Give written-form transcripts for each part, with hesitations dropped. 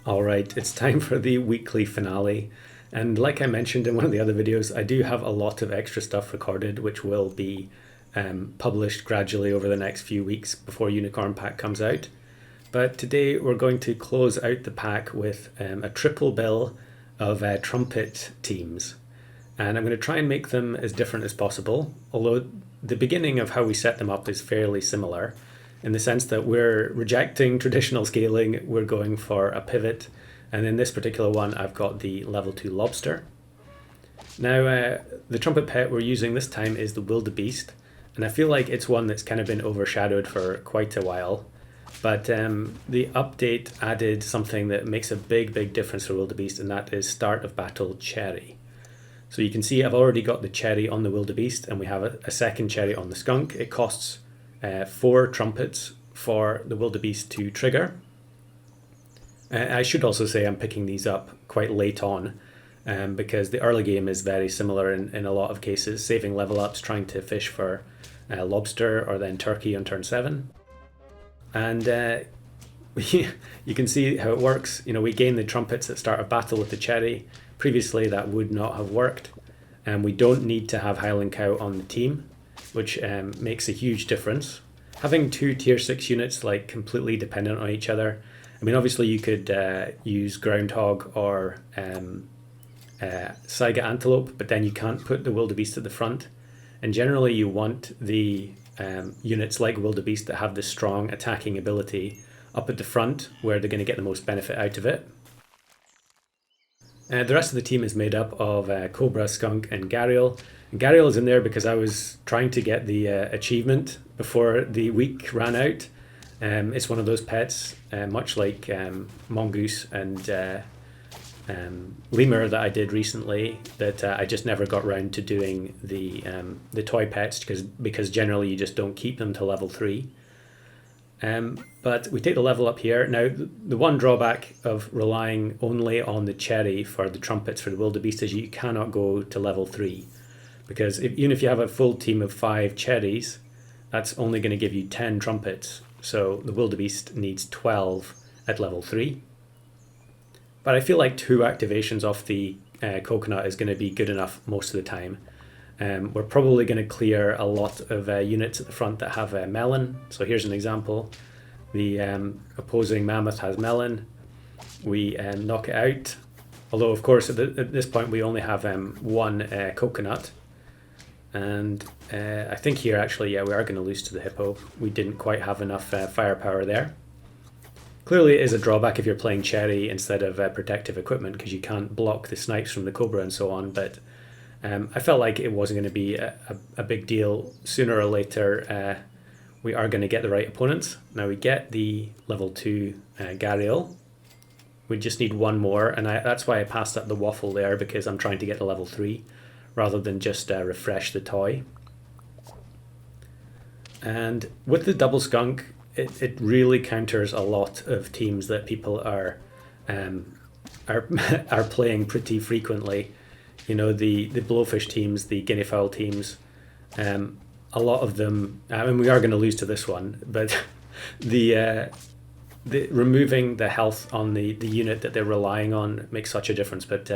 Alright, it's time for the weekly finale. And like I mentioned in one of the other videos, I do have a lot of extra stuff recorded, which will be published gradually over the next few weeks before Unicorn Pack comes out. But today we're going to close out the pack with a triple bill of Trumpet teams. And I'm going to try and make them as different as possible, although the beginning of how we set them up is fairly similar, in the sense that we're rejecting traditional scaling, we're going for a pivot, and in this particular one I've got the level 2 lobster. Now the trumpet pet we're using this time is the wildebeest, and I feel like it's one that's kind of been overshadowed for quite a while, but the update added something that makes a big difference for wildebeest, and that is start of battle cherry. So you can see I've already got the cherry on the wildebeest, and we have a second cherry on the skunk. It costs 4 trumpets for the wildebeest to trigger. I should also say I'm picking these up quite late on because the early game is very similar in a lot of cases, saving level ups, trying to fish for lobster or then turkey on turn 7. And you can see how it works. You know, we gain the trumpets at start of battle with the cherry. Previously that would not have worked, and we don't need to have Highland Cow on the team, which makes a huge difference. Having 2 tier 6 units like completely dependent on each other. I mean, obviously you could use Groundhog or Saiga Antelope, but then you can't put the wildebeest at the front. And generally you want the units like wildebeest that have this strong attacking ability up at the front, where they're going to get the most benefit out of it. The rest of the team is made up of Cobra, Skunk, and Gharial. And Gharial is in there because I was trying to get the achievement before the week ran out. It's one of those pets, much like Mongoose and Lemur that I did recently, that I just never got round to doing the toy pets because generally you just don't keep them to level 3. But we take the level up here. Now, the one drawback of relying only on the cherry for the trumpets for the wildebeest is you cannot go to level 3. Because even if you have a full team of 5 cherries, that's only going to give you 10 trumpets. So the wildebeest needs 12 at level 3. But I feel like 2 activations off the coconut is going to be good enough most of the time. We're probably going to clear a lot of units at the front that have melon. So here's an example. The opposing mammoth has melon. We knock it out. Although, of course, at this point we only have 1 coconut. And I think here, actually, yeah, we are going to lose to the hippo. We didn't quite have enough firepower there. Clearly, it is a drawback if you're playing cherry instead of protective equipment, because you can't block the snipes from the cobra and so on. But I felt like it wasn't going to be a big deal. Sooner or later, we are going to get the right opponents. Now we get the level 2 Gharial. We just need 1 more, and that's why I passed up the waffle there, because I'm trying to get to level 3 rather than just refresh the toy. And with the double skunk, it really counters a lot of teams that people are playing pretty frequently. You know, the blowfish teams, the guinea fowl teams, a lot of them, I mean, we are going to lose to this one, but the removing the health on the unit that they're relying on makes such a difference. But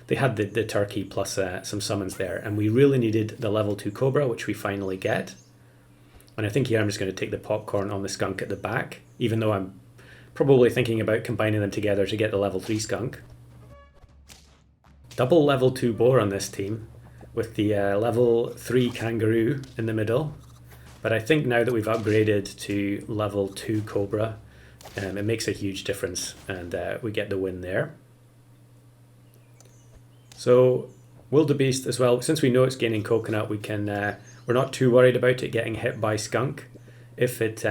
they had the turkey plus some summons there, and we really needed the level 2 cobra, which we finally get. And I think here I'm just going to take the popcorn on the skunk at the back, even though I'm probably thinking about combining them together to get the level 3 skunk. Double level 2 boar on this team, with the level 3 kangaroo in the middle. But I think now that we've upgraded to level 2 cobra, it makes a huge difference, and we get the win there. So wildebeest as well, since we know it's gaining coconut, we can we're not too worried about it getting hit by skunk. If it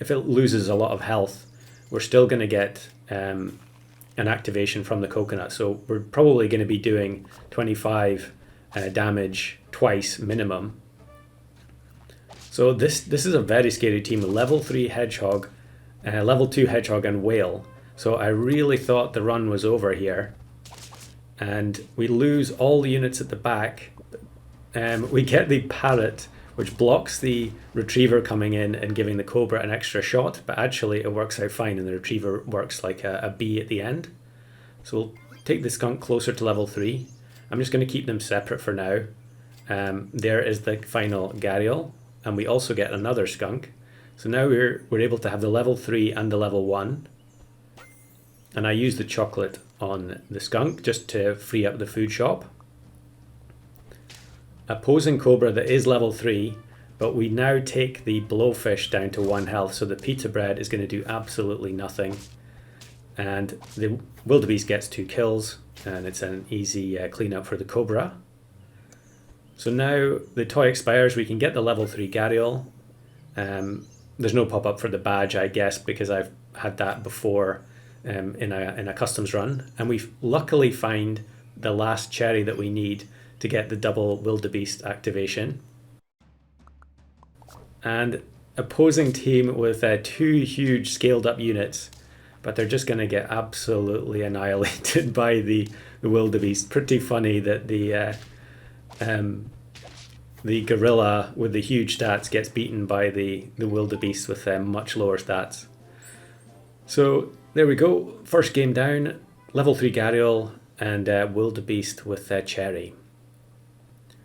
loses a lot of health, we're still going to get an activation from the coconut. So we're probably going to be doing 25 damage twice minimum. So this is a very scary team. Level 3 hedgehog, level 2 hedgehog and whale. So I really thought the run was over here. And we lose all the units at the back. We get the parrot, which blocks the retriever coming in and giving the cobra an extra shot, but actually it works out fine and the retriever works like a bee at the end. So we'll take the skunk closer to level 3. I'm just going to keep them separate for now. There is the final gharial, and we also get another skunk. So now we're able to have the level 3 and the level 1. And I use the chocolate on the skunk just to free up the food shop. Opposing cobra that is level 3, but we now take the blowfish down to 1 health, so the pita bread is going to do absolutely nothing. And the wildebeest gets 2 kills, and it's an easy cleanup for the cobra. So now the toy expires, we can get the level 3 gharial. There's no pop-up for the badge, I guess, because I've had that before in a customs run. And we luckily find the last cherry that we need to get the double wildebeest activation. And opposing team with 2 huge scaled up units, but they're just going to get absolutely annihilated by the wildebeest. Pretty funny that the gorilla with the huge stats gets beaten by the wildebeest with much lower stats. So there we go, first game down, level 3 gharial and wildebeest with cherry.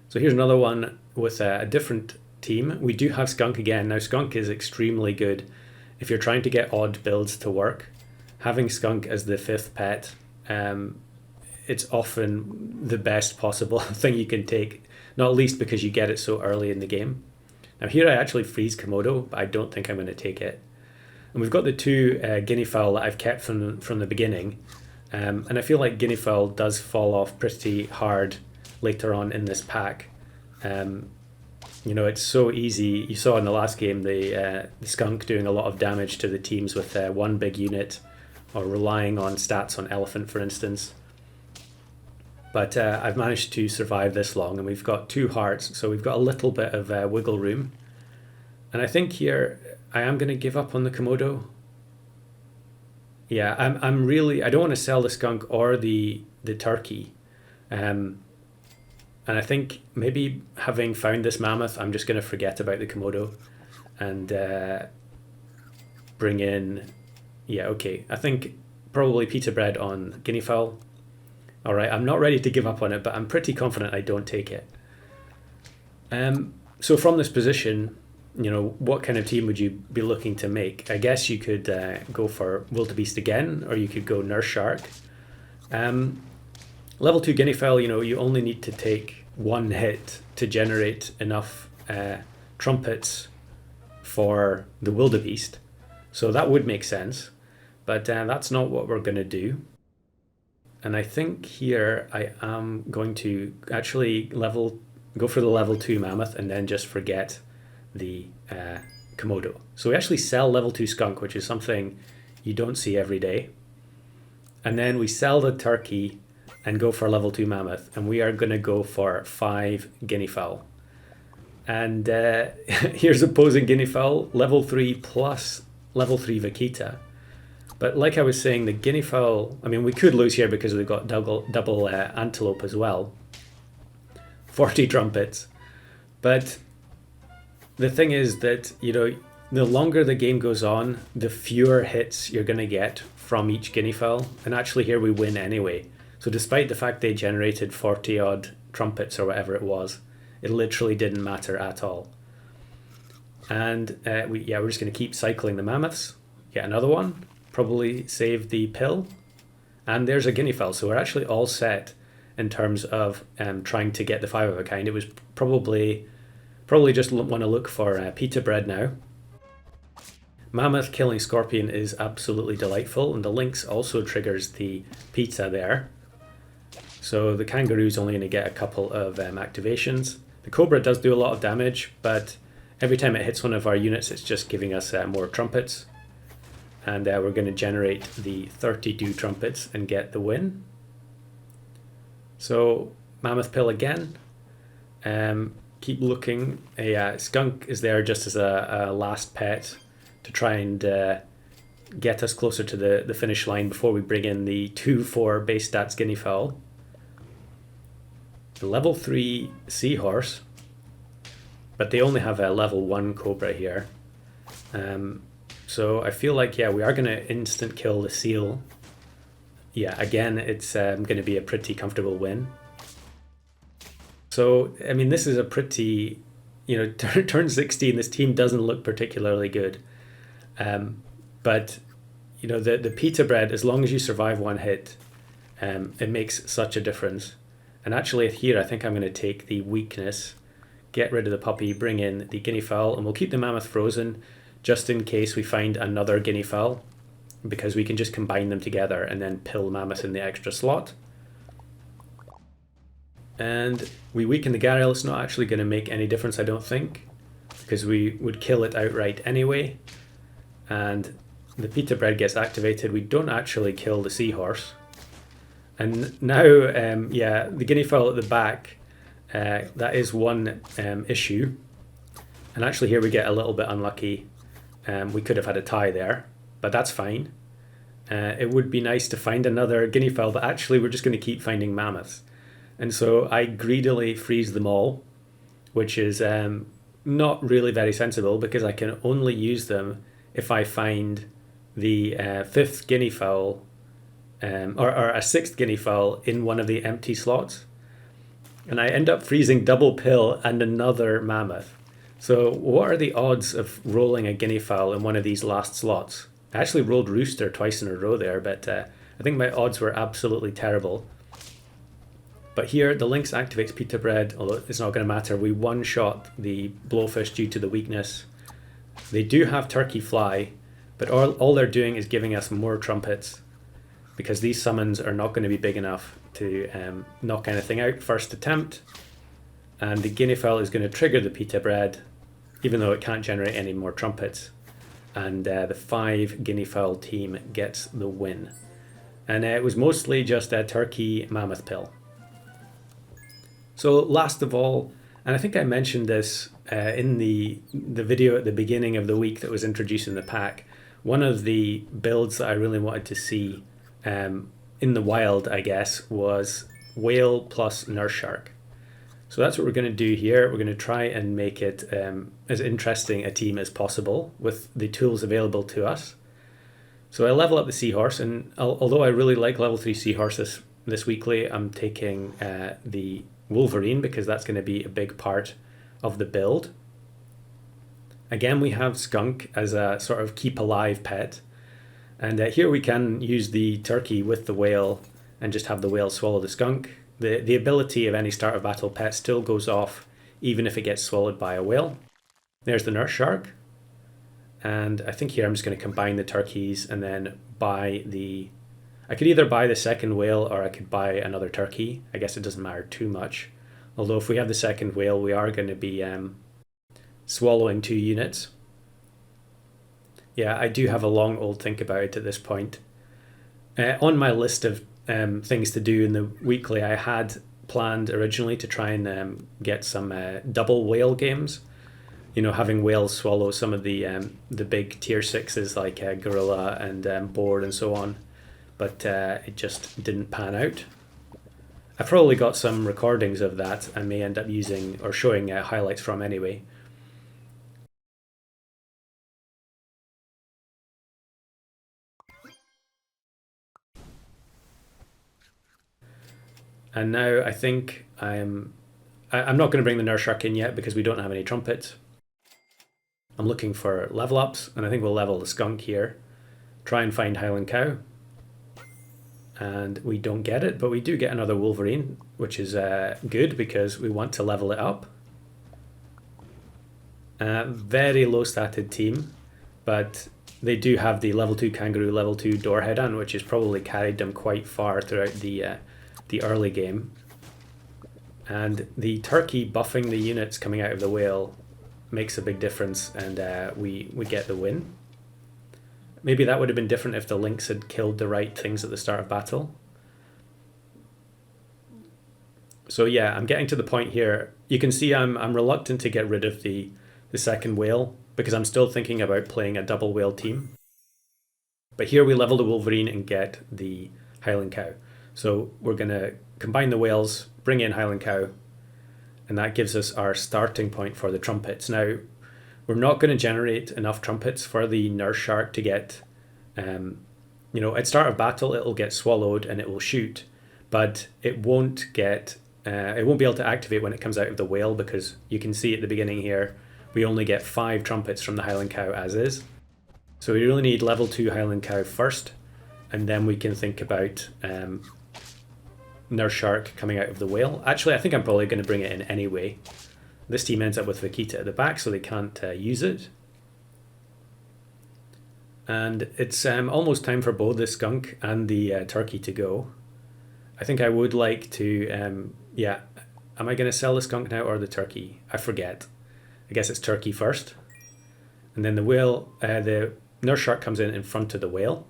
So here's another one with a different team. We do have skunk again. Now skunk is extremely good if you're trying to get odd builds to work. Having skunk as the 5th pet, it's often the best possible thing you can take, not least because you get it so early in the game. Now here I actually freeze Komodo, but I don't think I'm going to take it. And we've got the 2 guinea fowl that I've kept from the beginning, and I feel like guinea fowl does fall off pretty hard later on in this pack. You know, it's so easy. You saw in the last game the skunk doing a lot of damage to the teams with 1 big unit, or relying on stats on elephant, for instance. But I've managed to survive this long, and we've got 2 hearts, so we've got a little bit of wiggle room. And I think here I am going to give up on the Komodo. Yeah, I'm really, I don't want to sell the skunk or the turkey. And I think maybe having found this mammoth, I'm just going to forget about the Komodo and bring in, yeah, okay. I think probably pita bread on guinea fowl. All right, I'm not ready to give up on it, but I'm pretty confident I don't take it. So from this position, you know, what kind of team would you be looking to make? I guess you could go for wildebeest again, or you could go nurse shark. Level 2 guinea fowl, you know, you only need to take 1 hit to generate enough trumpets for the wildebeest. So that would make sense, but that's not what we're going to do. And I think here I am going to actually go for the level 2 mammoth and then just forget the Komodo. So we actually sell level 2 skunk, which is something you don't see every day. And then we sell the turkey and go for level 2 mammoth. And we are going to go for 5 guinea fowl. And here's opposing guinea fowl, level 3 plus level 3 vaquita. But like I was saying, the guinea fowl, I mean, we could lose here because we've got double antelope as well. 40 trumpets. But the thing is that, you know, the longer the game goes on, the fewer hits you're going to get from each guinea fowl. And actually here we win anyway. So despite the fact they generated 40 odd trumpets or whatever it was, it literally didn't matter at all. And we're just going to keep cycling the mammoths. Get another one. Probably save the pill. And there's a guinea fowl. So we're actually all set in terms of trying to get the 5 of a kind. It was probably just want to look for pita bread now. Mammoth killing scorpion is absolutely delightful, and the lynx also triggers the pita there. So the kangaroo is only going to get a couple of activations. The cobra does do a lot of damage, but every time it hits one of our units, it's just giving us more trumpets. And we're going to generate the 32 trumpets and get the win. So mammoth pill again. Keep looking. A skunk is there just as a last pet to try and get us closer to the finish line before we bring in the 2/4 base stats guinea fowl. The level 3 seahorse. but they only have a level 1 Cobra here. So I feel like, yeah, we are going to instant kill the seal. Yeah, again, it's going to be a pretty comfortable win. So, I mean, this is a pretty, turn 16, this team doesn't look particularly good. But, the pita bread, as long as you survive one hit, it makes such a difference. And actually here, I think I'm going to take the weakness, get rid of the puppy, bring in the guinea fowl, and we'll keep the mammoth frozen just in case we find another guinea fowl, because we can just combine them together and then pill mammoth in the extra slot. And we weaken the gharial. It's not actually going to make any difference, I don't think, because we would kill it outright anyway. And the pita bread gets activated. We don't actually kill the seahorse. And now, yeah, the guinea fowl at the back, that is one issue. And actually here we get a little bit unlucky. We could have had a tie there, but that's fine. It would be nice to find another guinea fowl, but actually we're just going to keep finding mammoths. And so I greedily freeze them all, which is not really very sensible, because I can only use them if I find the fifth guinea fowl, or a sixth guinea fowl in one of the empty slots. And I end up freezing double pill and another mammoth. So what are the odds of rolling a guinea fowl in one of these last slots? I actually rolled rooster twice in a row there, but I think my odds were absolutely terrible. But here the lynx activates pita bread, although it's not going to matter. We one-shot the blowfish due to the weakness. They do have turkey fly, but all they're doing is giving us more trumpets, because these summons are not going to be big enough to knock anything out first attempt. And the guinea fowl is going to trigger the pita bread, even though it can't generate any more trumpets. And the 5 guinea fowl team gets the win. And it was mostly just a turkey mammoth pill. So last of all, and I think I mentioned this in the video at the beginning of the week that was introducing the pack, one of the builds that I really wanted to see in the wild, I guess, was whale plus nurse shark. So that's what we're going to do here. We're going to try and make it as interesting a team as possible with the tools available to us. So I level up the seahorse, and although I really like level 3 seahorse this weekly, I'm taking the wolverine, because that's going to be a big part of the build. Again, we have skunk as a sort of keep alive pet. And here we can use the turkey with the whale and just have the whale swallow the skunk. The ability of any start of battle pet still goes off even if it gets swallowed by a whale. There's the nurse shark. And I think here I'm just going to combine the turkeys and then buy the... I could either buy the second whale or I could buy another turkey. I guess it doesn't matter too much. Although if we have the second whale, we are going to be swallowing 2 units. Yeah, I do have a long old think about it at this point. On my list of things to do in the weekly, I had planned originally to try and get some double whale games. Having whales swallow some of the big tier 6s like gorilla and board and so on. But it just didn't pan out. I've probably got some recordings of that I may end up using or showing highlights from anyway. And now I think I'm not going to bring the nurse shark in yet because we don't have any trumpets. I'm looking for level ups, and I think we'll level the skunk here. Try and find Highland Cow. And we don't get it, but we do get another wolverine, which is good because we want to level it up. Very low statted team, but they do have the level 2 kangaroo, level 2 doorhead, which has probably carried them quite far throughout the early game. And the turkey buffing the units coming out of the whale makes a big difference, and we get the win. Maybe that would have been different if the lynx had killed the right things at the start of battle. So yeah, I'm getting to the point here. You can see I'm reluctant to get rid of the second whale because I'm still thinking about playing a double whale team. But here we level the wolverine and get the Highland Cow. So we're going to combine the whales, bring in Highland Cow, and that gives us our starting point for the trumpets. Now, we're not going to generate enough trumpets for the nurse shark to get, at start of battle, it'll get swallowed and it will shoot, but it won't be able to activate when it comes out of the whale, because you can see at the beginning here, we only get 5 trumpets from the Highland Cow as is. So we really need level 2 Highland Cow first, and then we can think about Nurse Shark coming out of the whale. Actually, I think I'm probably going to bring it in anyway. This team ends up with Vakita at the back, so they can't use it. And it's almost time for both the skunk and the turkey to go. I think I would like to, am I going to sell the skunk now or the turkey? I forget. I guess it's turkey first. And then the whale, the nurse shark comes in front of the whale.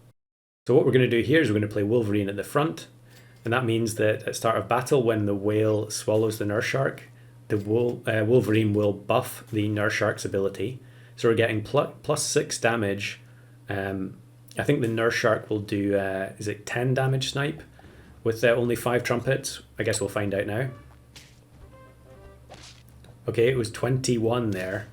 So what we're going to do here is we're going to play Wolverine at the front. And that means that at start of battle, when the whale swallows the nurse shark, the Wolverine will buff the nurse shark's ability. So we're getting plus 6 damage. I think the nurse shark will do, 10 damage snipe with only 5 trumpets? I guess we'll find out now. Okay, it was 21 there.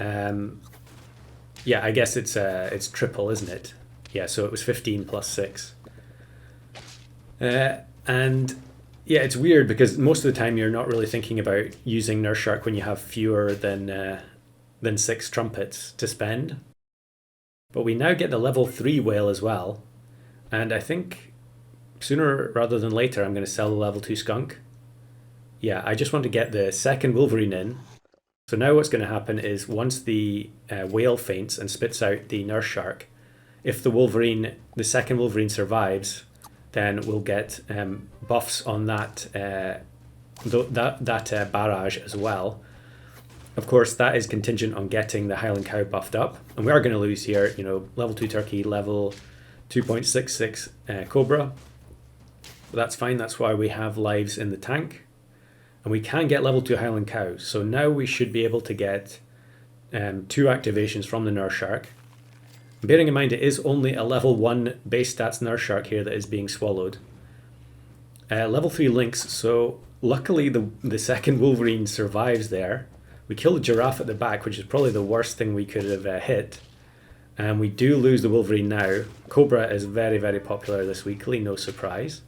I guess it's triple, isn't it? Yeah, so it was 15 plus 6. It's weird because most of the time you're not really thinking about using Nurse Shark when you have fewer than 6 trumpets to spend. But we now get the level 3 whale as well. And I think sooner rather than later I'm going to sell the level 2 skunk. Yeah, I just want to get the second Wolverine in. So now what's going to happen is once the whale faints and spits out the Nurse Shark, if the second Wolverine survives, then we'll get buffs on that barrage as well. Of course, that is contingent on getting the Highland Cow buffed up, and we are going to lose here. Level 2 turkey, level 2.66 Cobra. But that's fine. That's why we have lives in the tank, and we can get level 2 Highland Cows. So now we should be able to get 2 activations from the Nurse Shark. Bearing in mind it is only a level 1 base stats Nurse Shark here that is being swallowed. Level 3 Lynx, so luckily the second Wolverine survives there. We kill the giraffe at the back, which is probably the worst thing we could have hit. And we do lose the Wolverine now. Cobra is very, very popular this weekly, no surprise.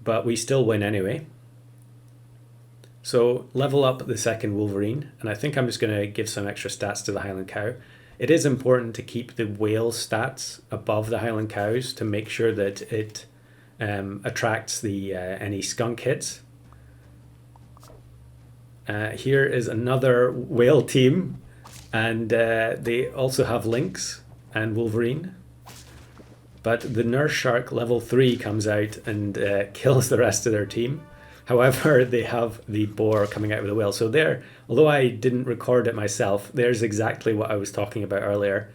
But we still win anyway. So level up the second Wolverine, and I think I'm just going to give some extra stats to the Highland Cow. It is important to keep the whale stats above the Highland Cows to make sure that it attracts any skunk hits. Here is another whale team, and they also have Lynx and Wolverine. But the Nurse Shark level 3 comes out and kills the rest of their team. However, they have the boar coming out of the whale. So there, although I didn't record it myself, there's exactly what I was talking about earlier.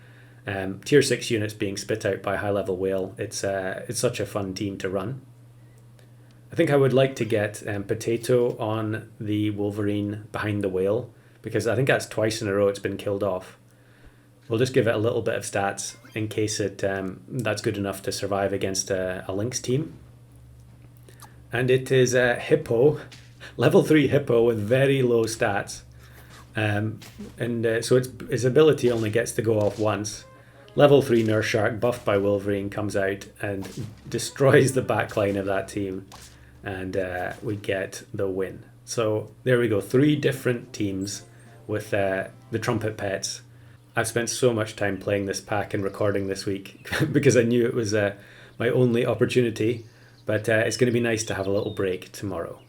Tier 6 units being spit out by high level whale. It's such a fun team to run. I think I would like to get Potato on the Wolverine behind the whale, because I think that's twice in a row it's been killed off. We'll just give it a little bit of stats in case that's good enough to survive against a Lynx team. And it is a Hippo, level 3 Hippo with very low stats. So its ability only gets to go off once. Level 3 Nurse Shark, buffed by Wolverine, comes out and destroys the backline of that team. And we get the win. So there we go, 3 different teams with the Trumpet pets. I've spent so much time playing this pack and recording this week because I knew it was my only opportunity. But it's going to be nice to have a little break tomorrow.